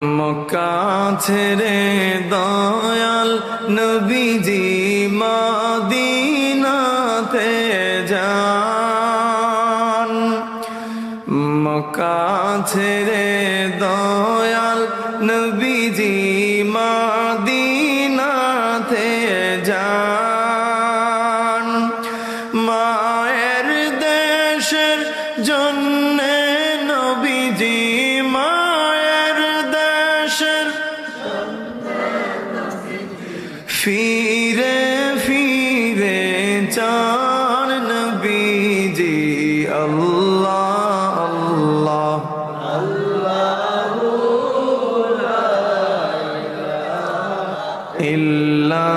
মক্কা ছেড়ে দয়াল নবীজি মদিনাতে যান। মক্কা ছেড়ে দয়াল নবীজি মদিনাতে যান। মায়ের দেশের জন্যে নবীজি ফিরে ফিরে চান নবীজি আল্লাহ আল্লাহ আল্লাহু লা ইলাহা ইল্লা